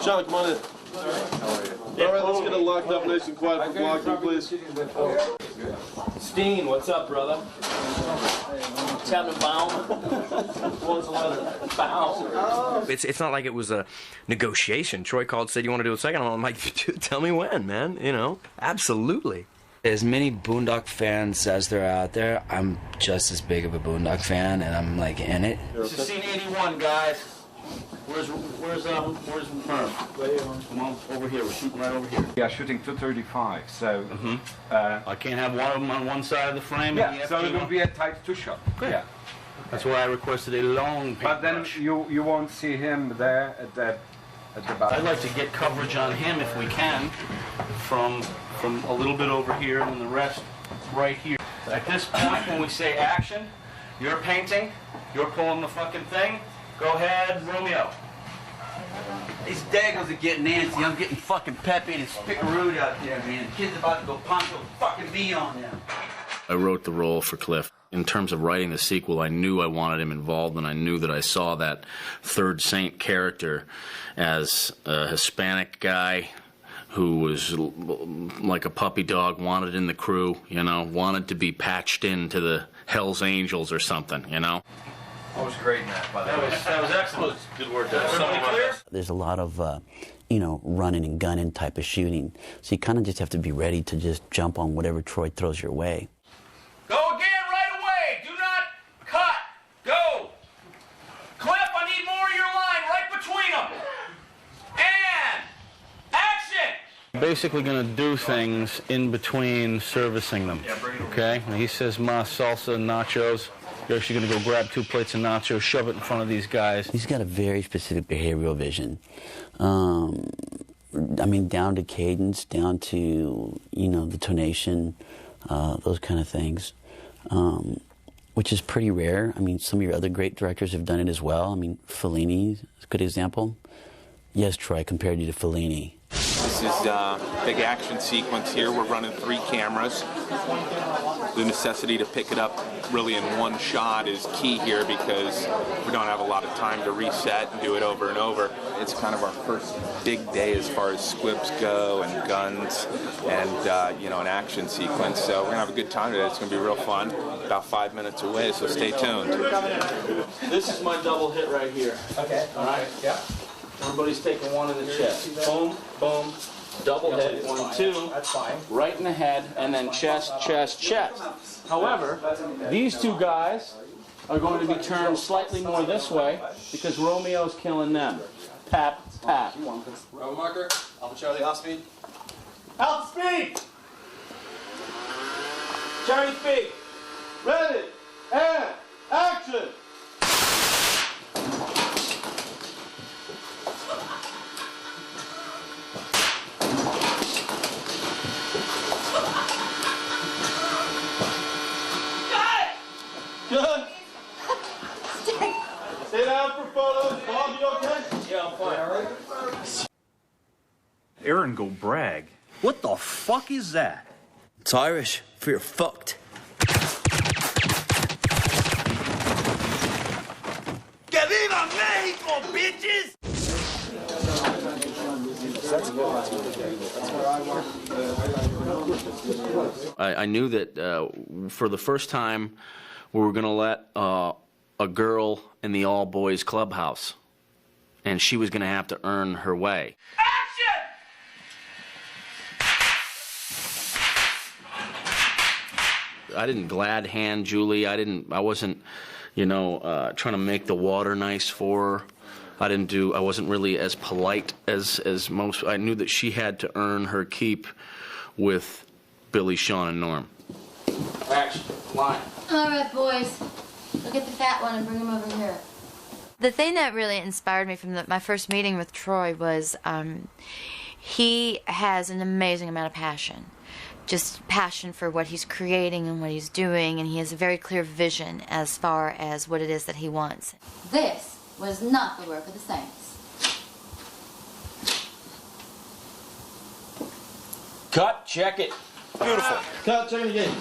Sean, come on in. All right, let's get it locked up nice and quiet for blocking, please. Steen, what's up, brother? It's not like it was a negotiation. Troy called, said, you want to do a second? I'm like, tell me when, man. You know, absolutely. As many Boondock fans as there are out there, I'm just as big of a Boondock fan, and I'm like in it. This is scene 81, guys. Where's Merv? Come on, over here. We're shooting right over here. Yeah, shooting 235. So I can't have one of them on one side of the frame. yeah, so it will be a tight two-shot. Yeah. That's why I requested a long paintbrush. But then you won't see him there at the back. I'd like to get coverage on him if we can, from a little bit over here and the rest right here. At this point, when we say action, you're painting, you're pulling the fucking thing. Go ahead, Romeo. These daggers are getting antsy. I'm getting fucking peppy and spitting rude out there, man. The kid's about to go poncho fucking bee on them. I wrote the role for Cliff. In terms of writing the sequel, I knew I wanted him involved, and I knew that I saw that third Saint character as a Hispanic guy who was like a puppy dog, wanted in the crew, you know, wanted to be patched into the Hells Angels or something, you know. That was great, Matt, by the way. That was excellent. Good work. Everybody clear? There's a lot of, you know, running and gunning type of shooting. So you kind of just have to be ready to just jump on whatever Troy throws your way. Go again right away. Do not cut. Go. Cliff, I need more of your line right between them. And action. Basically going to do things in between servicing them. Okay? And he says, ma, salsa, nachos. You're actually going to go grab 2 plates of nachos, shove it in front of these guys. He's got a very specific behavioral vision. I mean, down to cadence, down to, you know, the tonation, those kind of things, which is pretty rare. I mean, some of your other great directors have done it as well. I mean, Fellini is a good example. Yes, Troy, I compared you to Fellini. This is a big action sequence here. We're running 3 cameras. The necessity to pick it up really in one shot is key here because we don't have a lot of time to reset and do it over and over. It's kind of our first big day as far as squibs go and guns and, you know, an action sequence. So we're going to have a good time today. It's going to be real fun. About 5 minutes away, so stay tuned. This is my double hit right here. Okay. All right? Yeah. Everybody's taking one in the chest. Boom, boom, double hit, 1, 2. That's fine. Right in the head, and then chest, chest, chest. However, these 2 guys are going to be turned slightly more this way because Romeo's killing them. Pap, pap. Bravo marker, Alpha Charlie, off speed. Out speed! Charlie speed. Ready, and action! Good. Stay down for photos. Bob, you okay? Yeah, I'm fine. Aaron go brag. What the fuck is that? It's Irish for you're fucked. Que viva Mexico, bitches! I knew that for the first time we were going to let a girl in the all-boys clubhouse, and she was going to have to earn her way. I didn't glad hand Julie. I wasn't, you know, trying to make the water nice for her. I wasn't really as polite as most. I knew that she had to earn her keep with Billy, Sean, and Norm. Action. Line. All right, boys. Go get the fat one and bring him over here. The thing that really inspired me from my first meeting with Troy was he has an amazing amount of passion. Just passion for what he's creating and what he's doing, and he has a very clear vision as far as what it is that he wants. This was not the work of the Saints. Cut. Check it. Beautiful. Cut. Check it again.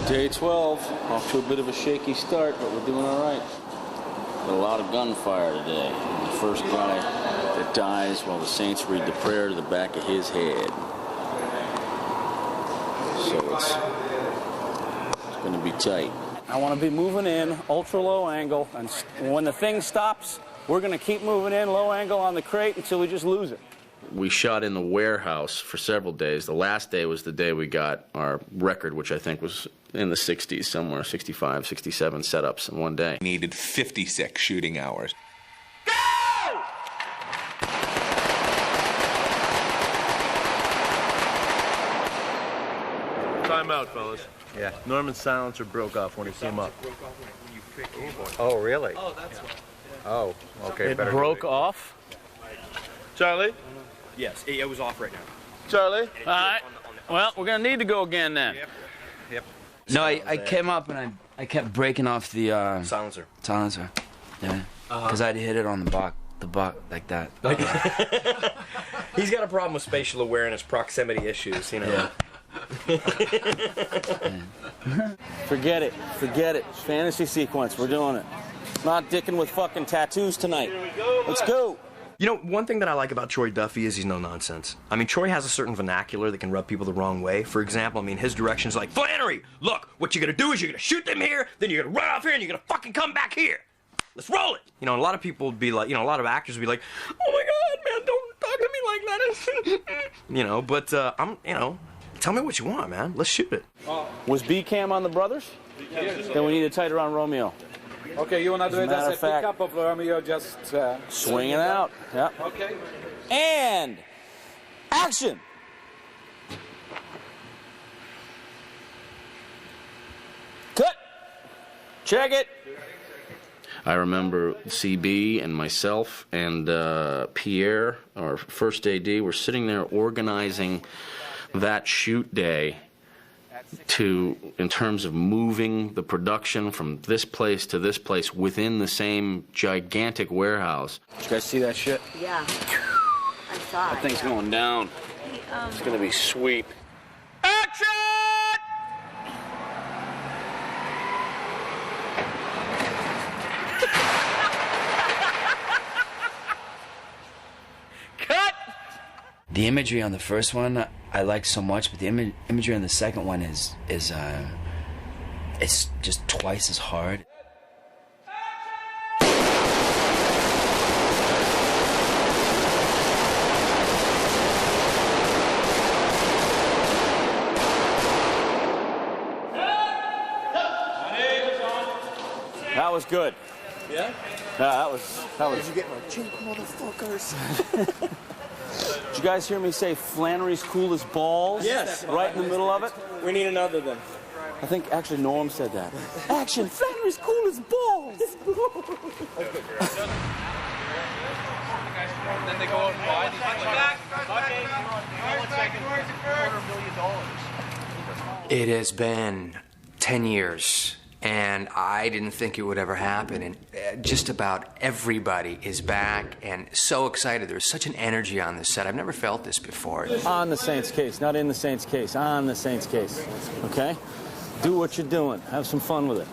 Day 12. Off to a bit of a shaky start, but we're doing all right. Got a lot of gunfire today. the first guy that dies while the Saints read the prayer to the back of his head. So it's going to be tight. I want to be moving in, ultra low angle, and when the thing stops, we're going to keep moving in low angle on the crate until we just lose it. We shot in the warehouse for several days. The last day was the day we got our record, which I think was in the 60s somewhere, 65, 67 setups in one day. Needed 56 shooting hours. Time out, fellas. Yeah. Norman's silencer broke off when he came up. Oh, really? Oh, that's why. Oh, okay. It broke off? Charlie? Yes, it was off right now. Charlie? All right. Well, we're going to need to go again then. Yep. No, I came up and I kept breaking off the Silencer. Yeah. Because I'd hit it on the buck like that. He's got a problem with spatial awareness, proximity issues, you know. Yeah. Forget it. Forget it. Fantasy sequence. We're doing it. Not dicking with fucking tattoos tonight. Let's go. You know, one thing that I like about Troy Duffy is he's no nonsense. I mean, Troy has a certain vernacular that can rub people the wrong way. For example, I mean, his direction's like, Flannery, look, what you're gonna do is you're gonna shoot them here, then you're gonna run off here, and you're gonna fucking come back here. Let's roll it. You know, a lot of people would be like, you know, a lot of actors would be like, oh my God, man, don't talk to me like that. You know, but I'm, you know, tell me what you want, man. Let's shoot it. Was B-Cam on the brothers? Then we need to tighter on Romeo. Okay, you want to do it Matter as a of fact, pickup of Romeo, just... swinging out. Yeah. Okay. And action! Cut! Check it! I remember CB and myself and Pierre, our first AD, were sitting there organizing that shoot day in terms of moving the production from this place to this place within the same gigantic warehouse. Did you guys see that shit? Yeah. I saw That thing's going down. It's gonna be sweet. Action! Cut! The imagery on the first one I like so much, but the imagery on the second one is it's just twice as hard. That was good. Yeah? Yeah, that was. Did you get my cheek, motherfuckers? Did you guys hear me say Flannery's cool as balls? Yes. Right in the middle of it? We need another then. I think actually Norm said that. Action! Flannery's cool as balls! Then they go out and buy these. It has been 10 years, and I didn't think it would ever happen. And just about everybody is back and so excited. There's such an energy on this set. I've never felt this before. On the Saints case, not in the Saints case. On the Saints case. Okay? Do what you're doing. Have some fun with it.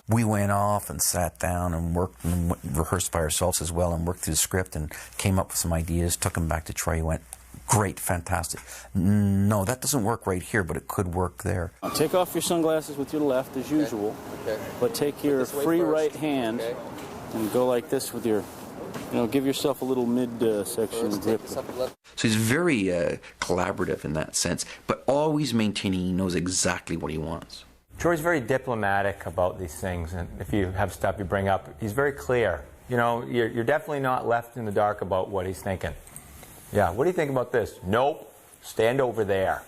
We went off and sat down and worked and rehearsed by ourselves as well and worked through the script and came up with some ideas, took them back to Troy. He went, great, fantastic. No, that doesn't work right here, but it could work there. Take off your sunglasses with your left as usual, but take your free right hand and go like this with your, give yourself a little mid-section grip. So he's very collaborative in that sense, but always maintaining he knows exactly what he wants. Troy's very diplomatic about these things, and if you have stuff you bring up, he's very clear. You're definitely not left in the dark about what he's thinking. Yeah, what do you think about this? Nope, stand over there.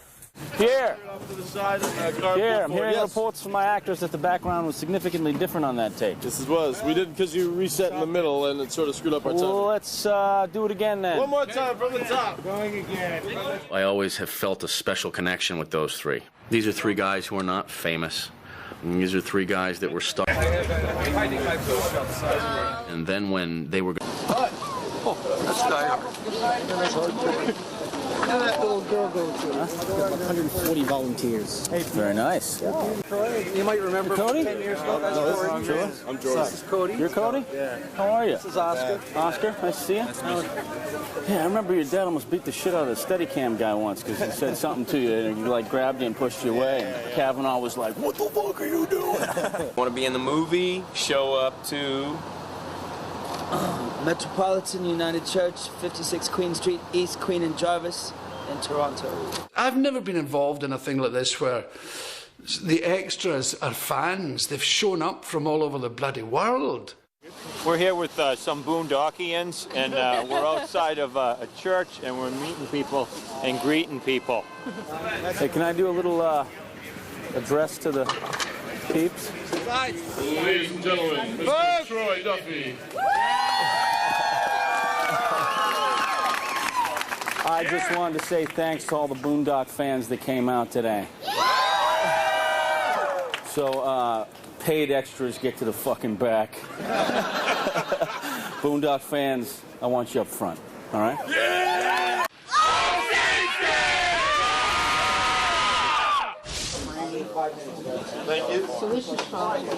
Here, I'm hearing reports from my actors that the background was significantly different on that take. This was. We did because you reset in the middle and it sort of screwed up our time. Well, let's do it again then. One more time from the top. Going again. I always have felt a special connection with those three. These are three guys who are not famous. And these are three guys that were stuck. And then when they were... Oh, that's Diana. Where did that little girl go to? 140 volunteers. Hey, very nice. You might remember Cody? 10 years ago. That's No, George. I'm George. This is Cody. You're Cody? Yeah. How are you? This is Oscar. Oscar, nice to see you. Yeah, I remember your dad almost beat the shit out of the Steadicam guy once because he said something to you and he like grabbed you and pushed you away. And Kavanaugh was like, "What the fuck are you doing?" Want to be in the movie? Show up to Metropolitan United Church, 56 Queen Street, East Queen and Jarvis in Toronto. I've never been involved in a thing like this where the extras are fans. They've shown up from all over the bloody world. We're here with some Boondockians, and we're outside of a church, and we're meeting people and greeting people. Hey, can I do a little address to the peeps? Ladies and gentlemen, Mr. Troy Duffy. I just wanted to say thanks to all the Boondock fans that came out today. So, paid extras get to the fucking back. Boondock fans, I want you up front, all right? Yeah! Thank you. So this is probably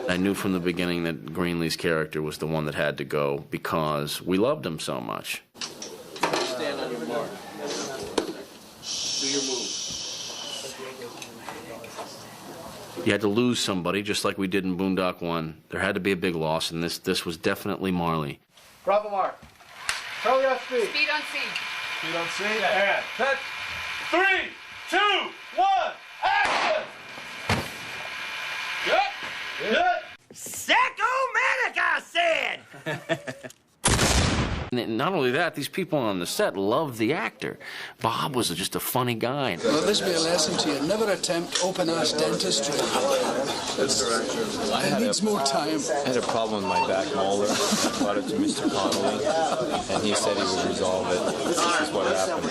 I knew from the beginning that Greenlee's character was the one that had to go because we loved him so much. Stand on your mark. Do your move. You had to lose somebody, just like we did in Boondock 1. There had to be a big loss, and this was definitely Marley. Bravo mark. Charlie off speed. Speed on C. Speed on C. And set. 3, 2, 1. Action! Good. Good. Psychomatic, I said! And not only that, these people on the set loved the actor. Bob was just a funny guy. Well, this will be a lesson to you. Never attempt open-ass dentistry. It needs more time. I had a problem with my back molar. I brought it to Mr. Connolly, and he said he would resolve it. This is what happened.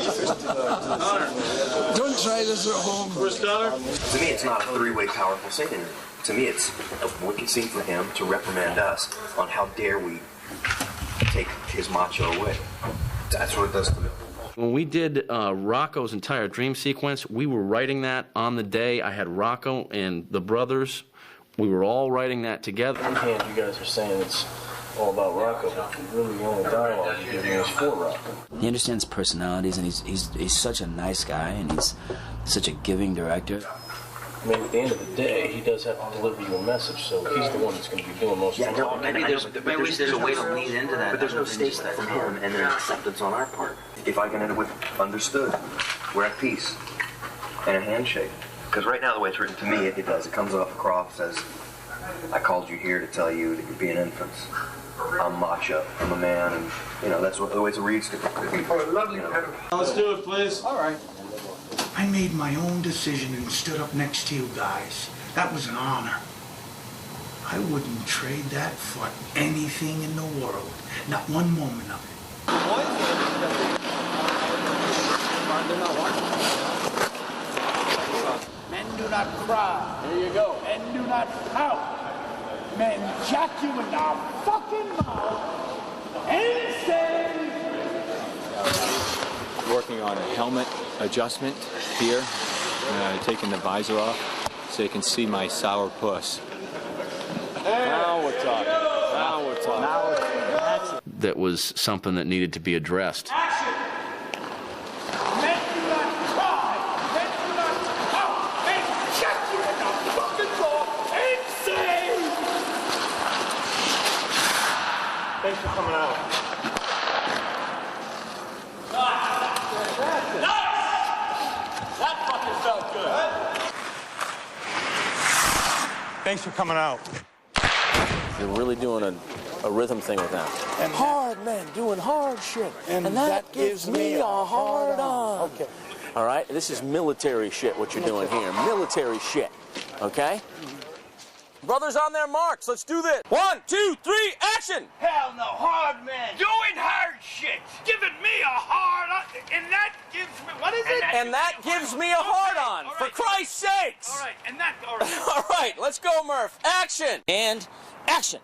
Don't try this at home. To me, it's not a three-way powerful scene. To me, it's a wicked scene for him to reprimand us on how dare we take his macho away. That's what it does to me. When we did Rocco's entire dream sequence, we were writing that on the day. I had Rocco and the brothers. We were all writing that together. On one hand, you guys are saying it's all about Rocco, but really the only dialogue you're giving is for Rocco. He understands personalities, and he's such a nice guy, and he's such a giving director. I mean, at the end of the day, he does have to deliver you a message, so he's the one that's going to be doing most of the talking. Maybe there's a way to lean into that. But there's no statement from him and then acceptance on our part. If I can end it with understood, we're at peace, and a handshake. Because right now, the way it's written to me, it does. It comes off across as, I called you here to tell you that you're being infants. I'm macho. I'm a man, and that's what the way it reads to people. Let's do it, please. All right. I made my own decision and stood up next to you guys. That was an honor. I wouldn't trade that for anything in the world. Not one moment of it. Men do not cry. There you go. Men do not pout. Men jack you in the fucking mouth and say... Working on a helmet adjustment here, taking the visor off so you can see my sour puss. Now we're talking. Now we're talking. That was something that needed to be addressed. Action! Men do not cry. Men do not pout. Men jack you in the fucking jaw and say... Thanks for coming out. Thanks for coming out. You're really doing a rhythm thing with that. And hard men doing hard shit. And that gives me a hard on. Okay. All right? This is military shit, what you're doing here. Military shit. Okay? Brothers on their marks. Let's do this. 1, 2, 3, action! Hell no, hard man. Doing hard shit. Giving me a hard on, and that gives me, what is it? And that gives me a hard-on, for Christ's sakes! All right, and that, all right. All right, let's go, Murph. Action! And action.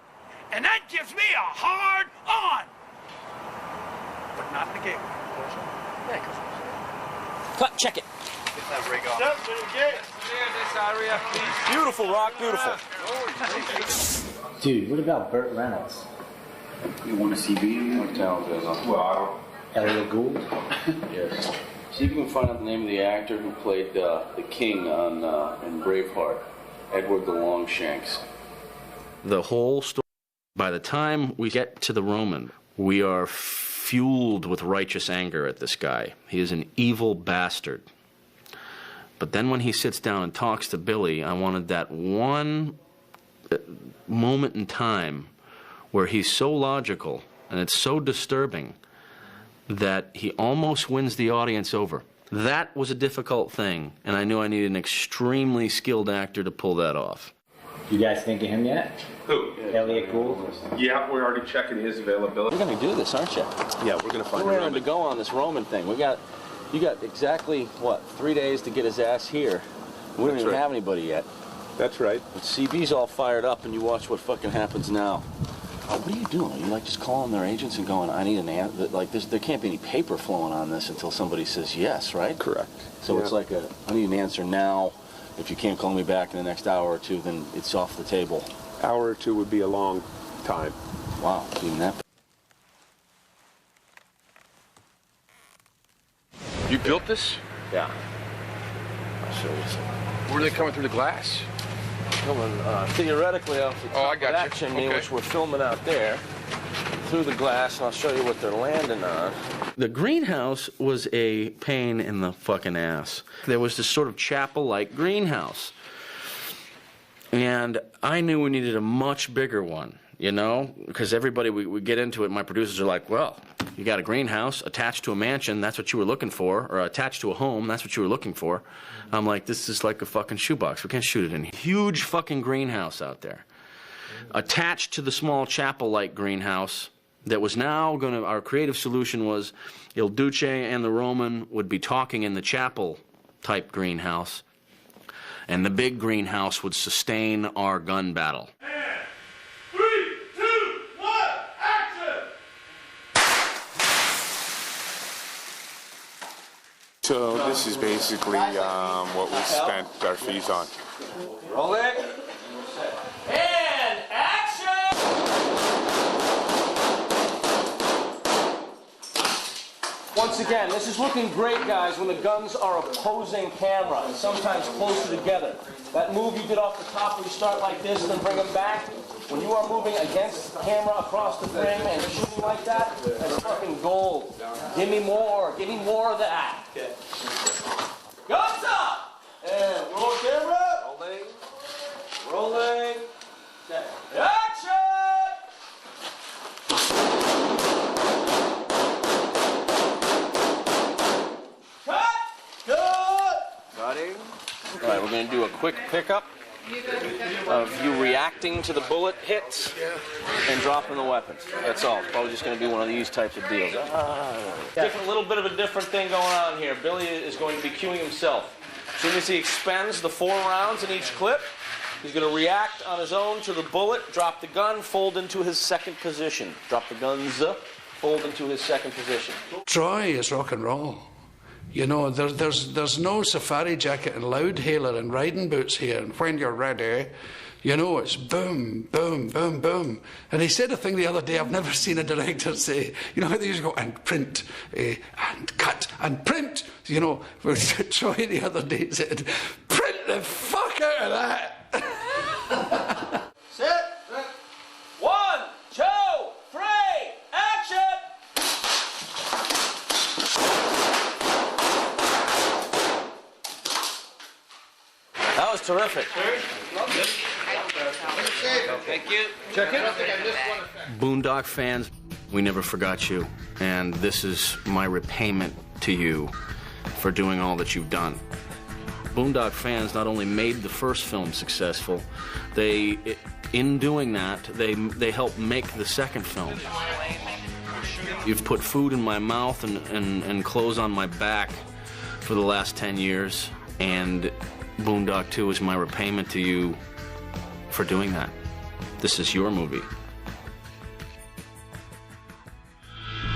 And that gives me a hard on. But not in the gateway. Cut, check it. Get that rig off. Step in the gate. This area, please. Beautiful, Rock, beautiful. Dude, what about Burt Reynolds? You want to see me? What talent is on? Well, I don't. Elliot Gould? Yes. See if you can find out the name of the actor who played the king on in Braveheart, Edward the Longshanks. The whole story, by the time we get to the Roman, we are fueled with righteous anger at this guy. He is an evil bastard. But then when he sits down and talks to Billy, I wanted that one moment in time where he's so logical and it's so disturbing that he almost wins the audience over. That was a difficult thing, and I knew I needed an extremely skilled actor to pull that off. You guys think of him yet? Who? Elliot Gould? Yeah, we're already checking his availability. You're going to do this, aren't you? Yeah, we're going to find We're ready to go on this Roman thing. You got exactly, what, 3 days to get his ass here. We don't even have anybody yet. That's right. But CB's all fired up, and you watch what fucking happens now. What are you doing? Are you like just calling their agents and going, I need an answer? Like, there can't be any paper flowing on this until somebody says yes, right? Correct. So it's like I need an answer now. If you can't call me back in the next hour or two, then it's off the table. Hour or two would be a long time. Wow, even that. You built this? Yeah. I'll show you something. Where are they coming through the glass? Coming theoretically off the top of action, which we're filming out there, through the glass, and I'll show you what they're landing on. The greenhouse was a pain in the fucking ass. There was this sort of chapel-like greenhouse. And I knew we needed a much bigger one, you know? Because everybody, we get into it, my producers are like, well, you got a greenhouse attached to a mansion, that's what you were looking for, or attached to a home, that's what you were looking for. I'm like, this is like a fucking shoebox. We can't shoot it in here. Huge fucking greenhouse out there. Attached to the small chapel-like greenhouse that was now going to, our creative solution was Il Duce and the Roman would be talking in the chapel-type greenhouse, and the big greenhouse would sustain our gun battle. So this is basically what we spent our fees on. Roll it. And action! Once again, this is looking great, guys, when the guns are opposing camera, and sometimes closer together. That move you did off the top where you start like this and then bring them back, when you are moving against the camera across the frame and shooting like that, that's fucking gold. Give me more of that. Guns up! And roll camera. Rolling. Action! Cutting. All right, we're going to do a quick pickup of you reacting to the bullet hits and dropping the weapons. That's all. It's probably just going to be one of these types of deals. Little bit of a different thing going on here. Billy is going to be cueing himself. As soon as he expends the 4 rounds in each clip, he's going to react on his own to the bullet, drop the gun, fold into his second position. Drop the guns, fold into his second position. Troy is rock and roll. You know, there's no safari jacket and loudhailer and riding boots here. And when you're ready, you know, it's boom, boom, boom, boom. And he said a thing the other day I've never seen a director say. You know how they used to go and print, and cut, and print. You know, Troy the other day said, print the fuck out of that. Sit. 1, 2, 3, action! That was terrific. Thank you. Check it. Boondock fans, we never forgot you, and this is my repayment to you for doing all that you've done. Boondock fans not only made the first film successful, in doing that, they helped make the second film. You've put food in my mouth and clothes on my back for the last 10 years, and Boondock 2 is my repayment to you for doing that. This is your movie.